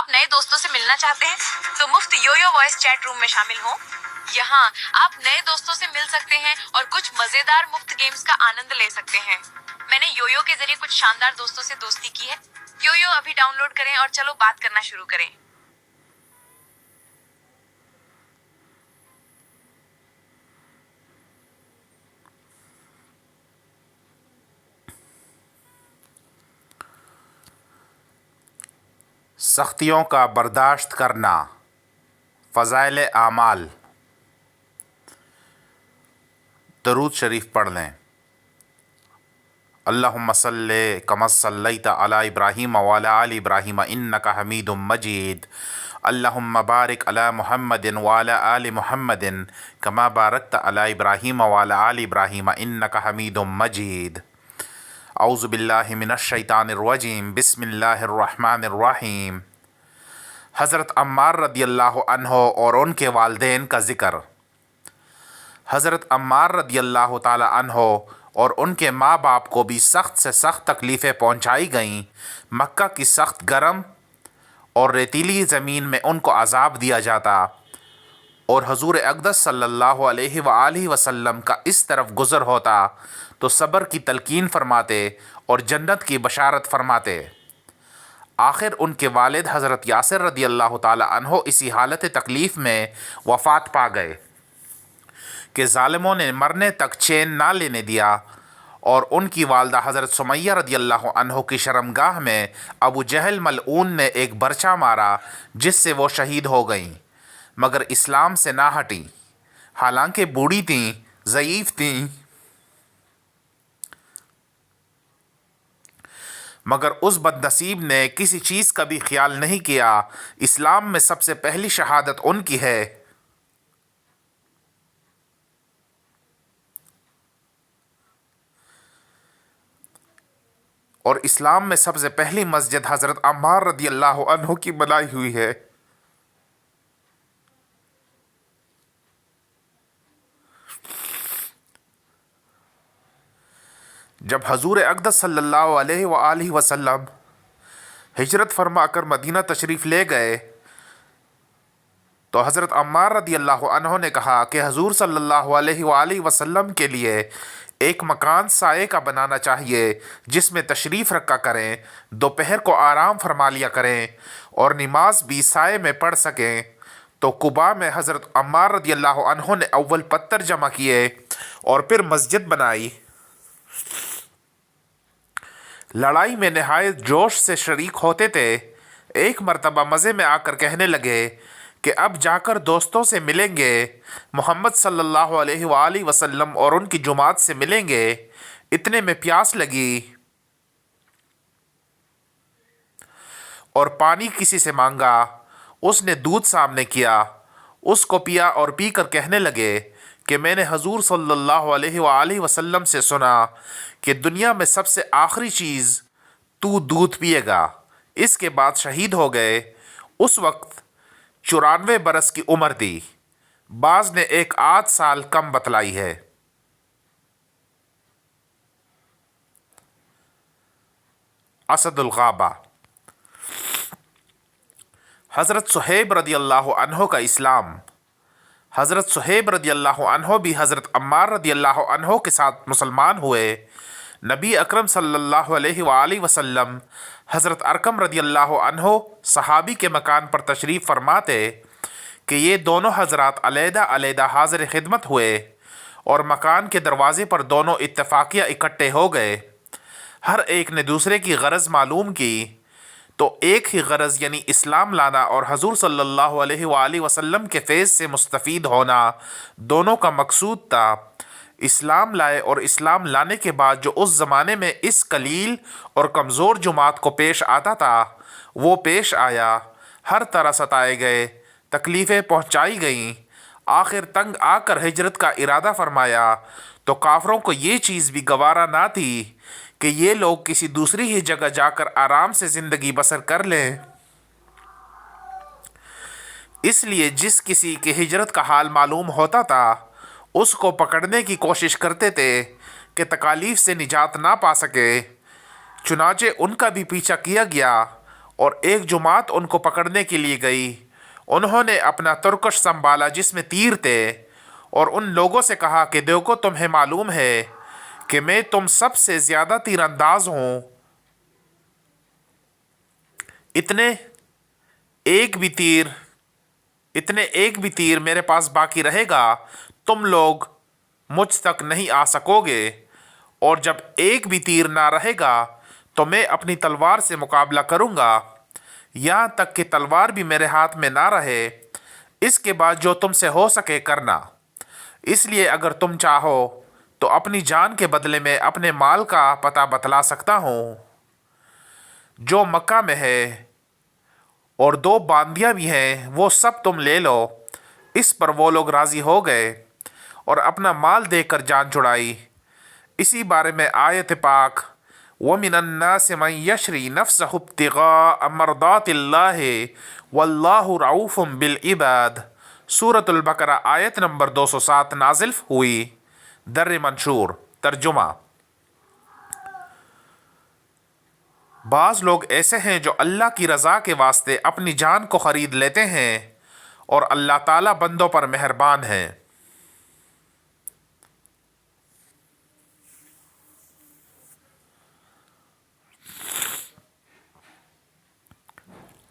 آپ نئے دوستوں سے ملنا چاہتے ہیں تو مفت یویو وائس چیٹ روم میں شامل ہوں۔ یہاں آپ نئے دوستوں سے مل سکتے ہیں اور کچھ مزیدار مفت گیمز کا آنند لے سکتے ہیں۔ میں نے یویو کے ذریعے کچھ شاندار دوستوں سے دوستی کی ہے۔ یویو ابھی ڈاؤن لوڈ کریں اور چلو بات کرنا شروع کریں۔ سختیوں کا برداشت کرنا، فضائل اعمال۔ درود شریف پڑھ لیں۔ اللہم صلی کما صلیت علی ابراہیم وعلی آل ابراہیم انک حمید مجید۔ اللہم بارک علی محمد وعلی آل محمد کما بارکت علی ابراہیم وعلی آل ابراہیم انک حمید مجید۔ اعوذ باللہ من الشیطان الرجیم، بسم اللہ الرحمن الرحیم۔ حضرت عمار رضی اللہ عنہ اور ان کے والدین کا ذکر۔ حضرت عمار رضی اللہ تعالی عنہ اور ان کے ماں باپ کو بھی سخت سے سخت تکلیفیں پہنچائی گئیں۔ مکہ کی سخت گرم اور ریتیلی زمین میں ان کو عذاب دیا جاتا اور حضور اقدس صلی اللہ علیہ وآلہ وسلم کا اس طرف گزر ہوتا تو صبر کی تلقین فرماتے اور جنت کی بشارت فرماتے۔ آخر ان کے والد حضرت یاسر رضی اللہ تعالی عنہ اسی حالت تکلیف میں وفات پا گئے کہ ظالموں نے مرنے تک چین نہ لینے دیا اور ان کی والدہ حضرت سمیہ رضی اللہ عنہ کی شرمگاہ میں ابو جہل ملعون نے ایک برچا مارا جس سے وہ شہید ہو گئیں، مگر اسلام سے نہ ہٹیں۔ حالانکہ بوڑھی تھیں، ضعیف تھیں، مگر اس بد نصیب نے کسی چیز کا بھی خیال نہیں کیا۔ اسلام میں سب سے پہلی شہادت ان کی ہے۔ اور اسلام میں سب سے پہلی مسجد حضرت عمار رضی اللہ عنہ کی بنائی ہوئی ہے۔ جب حضور اقدس صلی اللہ علیہ وآلہ وسلم ہجرت فرما کر مدینہ تشریف لے گئے تو حضرت عمار رضی اللہ عنہ نے کہا کہ حضور صلی اللہ علیہ وآلہ وسلم کے لیے ایک مکان سائے کا بنانا چاہیے جس میں تشریف رکھا کریں، دوپہر کو آرام فرما لیا کریں اور نماز بھی سائے میں پڑھ سکیں۔ تو قباء میں حضرت عمار رضی اللہ عنہ نے اول پتھر جمع کیے اور پھر مسجد بنائی۔ لڑائی میں نہایت جوش سے شریک ہوتے تھے۔ ایک مرتبہ مزے میں آ کر کہنے لگے کہ اب جا کر دوستوں سے ملیں گے، محمد صلی اللہ علیہ وآلہ وسلم اور ان کی جماعت سے ملیں گے۔ اتنے میں پیاس لگی اور پانی کسی سے مانگا۔ اس نے دودھ سامنے کیا، اس کو پیا اور پی کر کہنے لگے کہ میں نے حضور صلی اللہ علیہ وآلہ وسلم سے سنا کہ دنیا میں سب سے آخری چیز تو دودھ پیے گا۔ اس کے بعد شہید ہو گئے۔ اس وقت 94 برس کی عمر تھی، بعض نے ایک آدھ سال کم بتلائی ہے۔ اسد الغابہ۔ حضرت صہیب رضی اللہ عنہ کا اسلام۔ حضرت صہیب رضی اللہ عنہ بھی حضرت عمار رضی اللہ عنہ کے ساتھ مسلمان ہوئے۔ نبی اکرم صلی اللہ علیہ وآلہ وسلم حضرت ارقم رضی اللہ عنہ صحابی کے مکان پر تشریف فرماتے کہ یہ دونوں حضرات علیحدہ علیحدہ حاضر خدمت ہوئے اور مکان کے دروازے پر دونوں اتفاقیہ اکٹھے ہو گئے۔ ہر ایک نے دوسرے کی غرض معلوم کی تو ایک ہی غرض یعنی اسلام لانا اور حضور صلی اللہ علیہ وآلہ وسلم کے فیض سے مستفید ہونا دونوں کا مقصود تھا۔ اسلام لائے اور اسلام لانے کے بعد جو اس زمانے میں اس قلیل اور کمزور جماعت کو پیش آتا تھا وہ پیش آیا۔ ہر طرح ستائے گئے، تکلیفیں پہنچائی گئیں۔ آخر تنگ آ کر ہجرت کا ارادہ فرمایا تو کافروں کو یہ چیز بھی گوارا نہ تھی کہ یہ لوگ کسی دوسری ہی جگہ جا کر آرام سے زندگی بسر کر لیں۔ اس لیے جس کسی کی ہجرت کا حال معلوم ہوتا تھا اس کو پکڑنے کی کوشش کرتے تھے کہ تکالیف سے نجات نہ پا سکے۔ چنانچہ ان کا بھی پیچھا کیا گیا اور ایک جماعت ان کو پکڑنے کے لیے گئی۔ انہوں نے اپنا ترکش سنبھالا جس میں تیر تھے، اور ان لوگوں سے کہا کہ دیکھو تمہیں معلوم ہے کہ میں تم سب سے زیادہ تیر انداز ہوں، اتنے ایک بھی تیر میرے پاس باقی رہے گا تم لوگ مجھ تک نہیں آ سکو گے، اور جب ایک بھی تیر نہ رہے گا تو میں اپنی تلوار سے مقابلہ کروں گا، یہاں تک کہ تلوار بھی میرے ہاتھ میں نہ رہے۔ اس کے بعد جو تم سے ہو سکے کرنا، اس لیے اگر تم چاہو تو اپنی جان کے بدلے میں اپنے مال کا پتہ بتلا سکتا ہوں جو مکہ میں ہے، اور 2 باندیاں بھی ہیں، وہ سب تم لے لو۔ اس پر وہ لوگ راضی ہو گئے اور اپنا مال دے کر جان چھڑائی۔ اسی بارے میں آیت پاک وَمِنَ النَّاسِ مَن يَشْرِي نَفْسَهُ ابْتِغَاءَ مَرْضَاتِ اللَّهِ وَاللَّهُ رَءُوفٌ بِالْعِبَادِ، سورۃ البقرہ آیت نمبر 207 نازل ہوئی۔ در منشور ترجمہ: بعض لوگ ایسے ہیں جو اللہ کی رضا کے واسطے اپنی جان کو خرید لیتے ہیں، اور اللہ تعالیٰ بندوں پر مہربان ہیں۔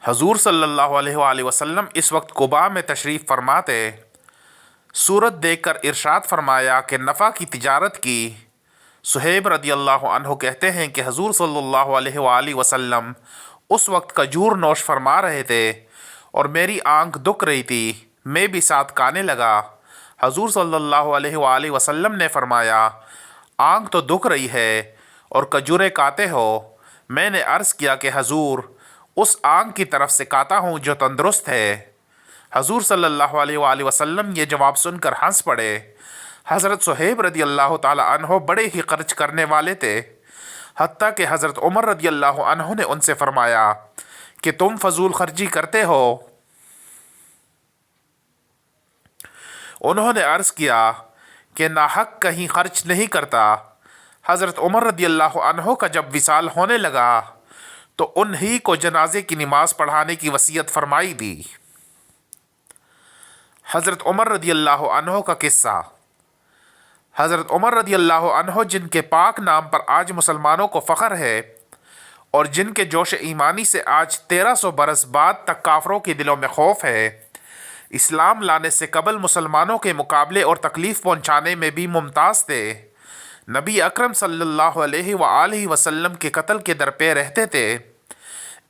حضور صلی اللہ علیہ وآلہ وسلم اس وقت قباء میں تشریف فرما تھے۔ صورت دیکھ کر ارشاد فرمایا کہ نفع کی تجارت کی۔ صہیب رضی اللہ عنہ کہتے ہیں کہ حضور صلی اللہ علیہ وآلہ وسلم اس وقت کھجور نوش فرما رہے تھے اور میری آنکھ دکھ رہی تھی، میں بھی ساتھ کھانے لگا۔ حضور صلی اللہ علیہ وآلہ وسلم نے فرمایا، آنکھ تو دکھ رہی ہے اور کھجوریں کھاتے ہو۔ میں نے عرض کیا کہ حضور، اس آنکھ کی طرف سے کھاتا ہوں جو تندرست ہے۔ حضور صلی اللہ علیہ وآلہ وسلم یہ جواب سن کر ہنس پڑے۔ حضرت صہیب رضی اللہ تعالی عنہ بڑے ہی خرچ کرنے والے تھے، حتیٰ کہ حضرت عمر رضی اللہ عنہ نے ان سے فرمایا کہ تم فضول خرچی کرتے ہو۔ انہوں نے عرض کیا کہ ناحق کہیں خرچ نہیں کرتا۔ حضرت عمر رضی اللہ عنہ کا جب وصال ہونے لگا تو انہی کو جنازے کی نماز پڑھانے کی وصیت فرمائی دی۔ حضرت عمر رضی اللہ عنہ کا قصہ۔ حضرت عمر رضی اللہ عنہ جن کے پاک نام پر آج مسلمانوں کو فخر ہے اور جن کے جوش ایمانی سے آج 1300 برس بعد تک کافروں کے دلوں میں خوف ہے، اسلام لانے سے قبل مسلمانوں کے مقابلے اور تکلیف پہنچانے میں بھی ممتاز تھے۔ نبی اکرم صلی اللہ علیہ وآلہ وسلم کے قتل کے درپے رہتے تھے۔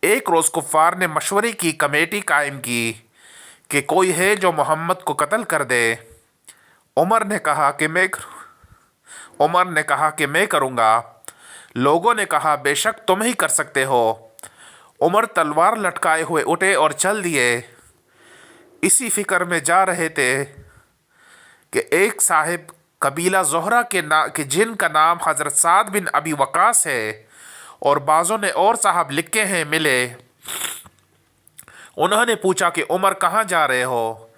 ایک روز کفار نے مشورے کی کمیٹی قائم کی کہ کوئی ہے جو محمد کو قتل کر دے۔ عمر نے کہا کہ میں کروں گا۔ لوگوں نے کہا بے شک تم ہی کر سکتے ہو۔ عمر تلوار لٹکائے ہوئے اٹھے اور چل دیے۔ اسی فکر میں جا رہے تھے کہ ایک صاحب قبیلہ زہرہ کے جن کا نام حضرت سعد بن ابی وقاص ہے اور بعضوں نے اور صاحب لکھے ہیں، ملے۔ انہوں نے پوچھا کہ عمر کہاں جا رہے ہو؟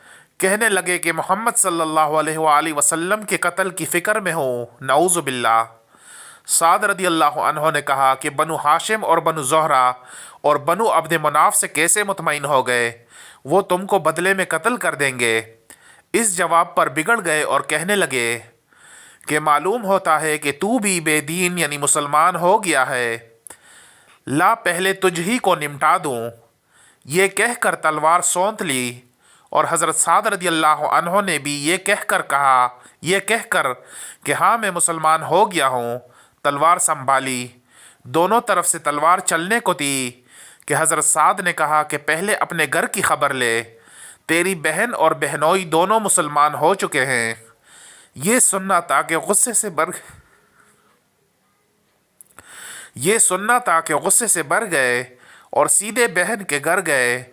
کہنے لگے کہ محمد صلی اللہ علیہ وآلہ وسلم کے قتل کی فکر میں ہوں، نعوذ باللہ۔ سعد رضی اللہ عنہ نے کہا کہ بنو ہاشم اور بنو زہرہ اور بنو عبد مناف سے کیسے مطمئن ہو گئے؟ وہ تم کو بدلے میں قتل کر دیں گے۔ اس جواب پر بگڑ گئے اور کہنے لگے کہ معلوم ہوتا ہے کہ تو بھی بے دین یعنی مسلمان ہو گیا ہے، لا پہلے تجھ ہی کو نمٹا دوں۔ یہ کہہ کر تلوار سونت لی، اور حضرت سعد رضی اللہ عنہ نے بھی یہ کہہ کر کہ ہاں میں مسلمان ہو گیا ہوں، تلوار سنبھالی۔ دونوں طرف سے تلوار چلنے کو تھی کہ حضرت سعد نے کہا کہ پہلے اپنے گھر کی خبر لے، تیری بہن اور بہنوئی دونوں مسلمان ہو چکے ہیں۔ یہ سننا تھا کہ غصے سے بھر گئے اور سیدھے بہن کے گھر گئے۔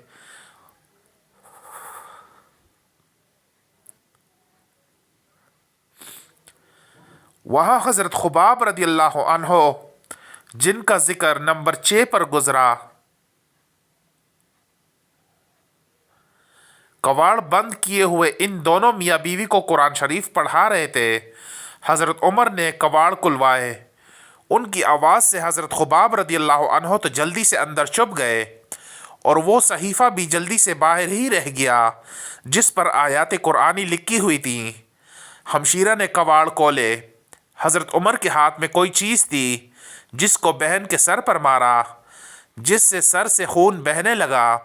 وہاں حضرت خباب رضی اللہ عنہ جن کا ذکر نمبر 6 پر گزرا، کواڑ بند کیے ہوئے ان دونوں میاں بیوی کو قرآن شریف پڑھا رہے تھے۔ حضرت عمر نے کواڑ کھلوائے۔ ان کی آواز سے حضرت خباب رضی اللہ عنہ تو جلدی سے اندر چھپ گئے۔ اور وہ صحیفہ بھی جلدی سے باہر ہی رہ گیا جس پر آیات قرآنی لکھی ہوئی تھیں۔ ہمشیرہ نے کواڑ کھولے۔ حضرت عمر کے ہاتھ میں کوئی چیز تھی جس کو بہن کے سر پر مارا، جس سے سر سے خون بہنے لگا،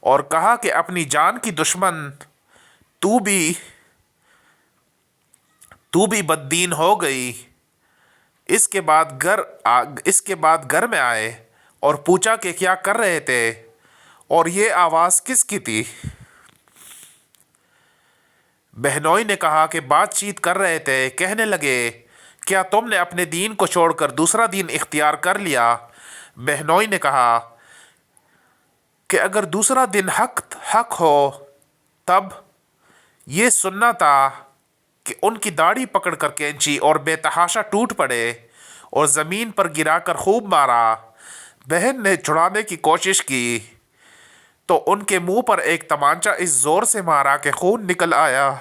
اور کہا کہ اپنی جان کی دشمن تو بھی بددین ہو گئی۔ اس کے بعد گھر میں آئے اور پوچھا کہ کیا کر رہے تھے اور یہ آواز کس کی تھی؟ بہنوئی نے کہا کہ بات چیت کر رہے تھے۔ کہنے لگے کیا تم نے اپنے دین کو چھوڑ کر دوسرا دین اختیار کر لیا؟ بہنوئی نے کہا کہ اگر دوسرا دن حق ہو تب یہ سننا تھا کہ ان کی داڑھی پکڑ کر کینچی اور بے تحاشا ٹوٹ پڑے اور زمین پر گرا کر خوب مارا۔ بہن نے چھڑانے کی کوشش کی تو ان کے منہ پر ایک تمانچہ اس زور سے مارا کہ خون نکل آیا۔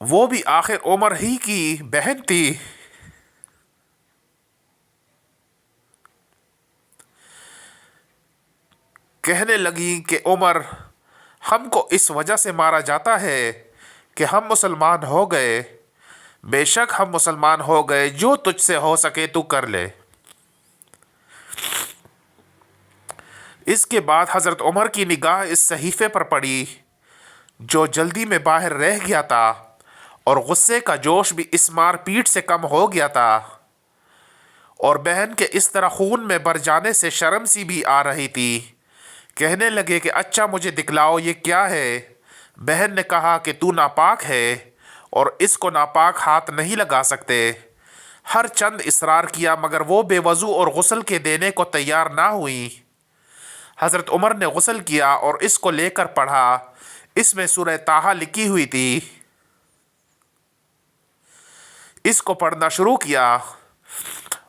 وہ بھی آخر عمر ہی کی بہن تھی۔ کہنے لگی کہ عمر، ہم کو اس وجہ سے مارا جاتا ہے کہ ہم مسلمان ہو گئے۔ بے شک ہم مسلمان ہو گئے، جو تجھ سے ہو سکے تو کر لے۔ اس کے بعد حضرت عمر کی نگاہ اس صحیفے پر پڑی جو جلدی میں باہر رہ گیا تھا، اور غصے کا جوش بھی اس مار پیٹ سے کم ہو گیا تھا، اور بہن کے اس طرح خون میں بھر جانے سے شرم سی بھی آ رہی تھی۔ کہنے لگے کہ اچھا مجھے دکھلاؤ یہ کیا ہے؟ بہن نے کہا کہ تو ناپاک ہے اور اس کو ناپاک ہاتھ نہیں لگا سکتے۔ ہر چند اصرار کیا مگر وہ بے وضو اور غسل کے دینے کو تیار نہ ہوئی۔ حضرت عمر نے غسل کیا اور اس کو لے کر پڑھا۔ اس میں سورہ طٰہٰ لکھی ہوئی تھی۔ اس کو پڑھنا شروع کیا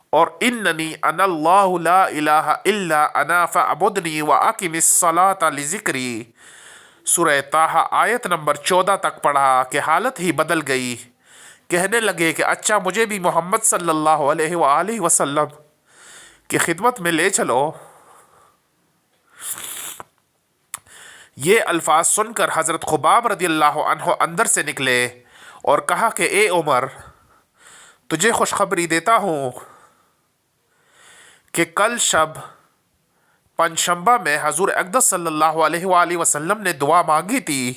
اور اننی انا اللہ لا الہ الا انا فاعبدنی واقم الصلاۃ لذکری، سورہ طٰہٰ آیت نمبر 14 تک پڑھا کہ حالت ہی بدل گئی۔ کہنے لگے کہ اچھا مجھے بھی محمد صلی اللہ علیہ وآلہ وسلم کی خدمت میں لے چلو۔ یہ الفاظ سن کر حضرت خباب رضی اللہ عنہ اندر سے نکلے اور کہا کہ اے عمر، تجھے خوشخبری دیتا ہوں کہ کل شب پنجشنبہ میں حضور اقدس صلی اللہ علیہ وآلہ وسلم نے دعا مانگی تھی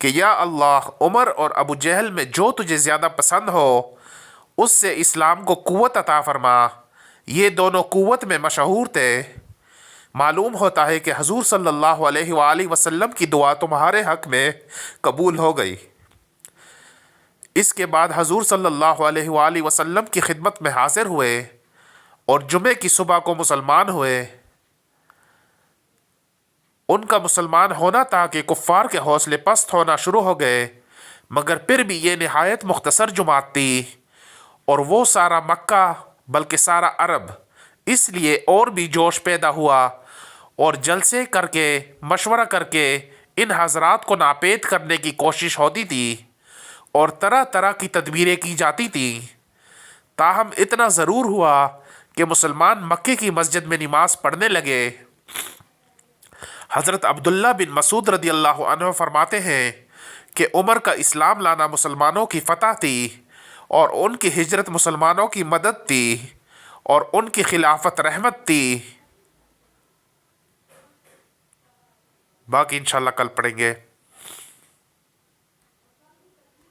کہ یا اللہ، عمر اور ابو جہل میں جو تجھے زیادہ پسند ہو اس سے اسلام کو قوت عطا فرما۔ یہ دونوں قوت میں مشہور تھے۔ معلوم ہوتا ہے کہ حضور صلی اللہ علیہ وآلہ وسلم کی دعا تمہارے حق میں قبول ہو گئی۔ اس کے بعد حضور صلی اللہ علیہ وآلہ وسلم کی خدمت میں حاضر ہوئے اور جمعے کی صبح کو مسلمان ہوئے۔ ان کا مسلمان ہونا تھا کہ کفار کے حوصلے پست ہونا شروع ہو گئے، مگر پھر بھی یہ نہایت مختصر جماعت تھی، اور وہ سارا مکہ بلکہ سارا عرب، اس لیے اور بھی جوش پیدا ہوا اور جلسے کر کے مشورہ کر کے ان حضرات کو ناپید کرنے کی کوشش ہوتی تھی اور طرح طرح کی تدبیریں کی جاتی تھیں۔ تاہم اتنا ضرور ہوا کہ مسلمان مکے کی مسجد میں نماز پڑھنے لگے۔ حضرت عبداللہ بن مسعود رضی اللہ عنہ فرماتے ہیں کہ عمر کا اسلام لانا مسلمانوں کی فتح تھی، اور ان کی ہجرت مسلمانوں کی مدد تھی، اور ان کی خلافت رحمت تھی۔ باقی انشاءاللہ کل پڑھیں گے۔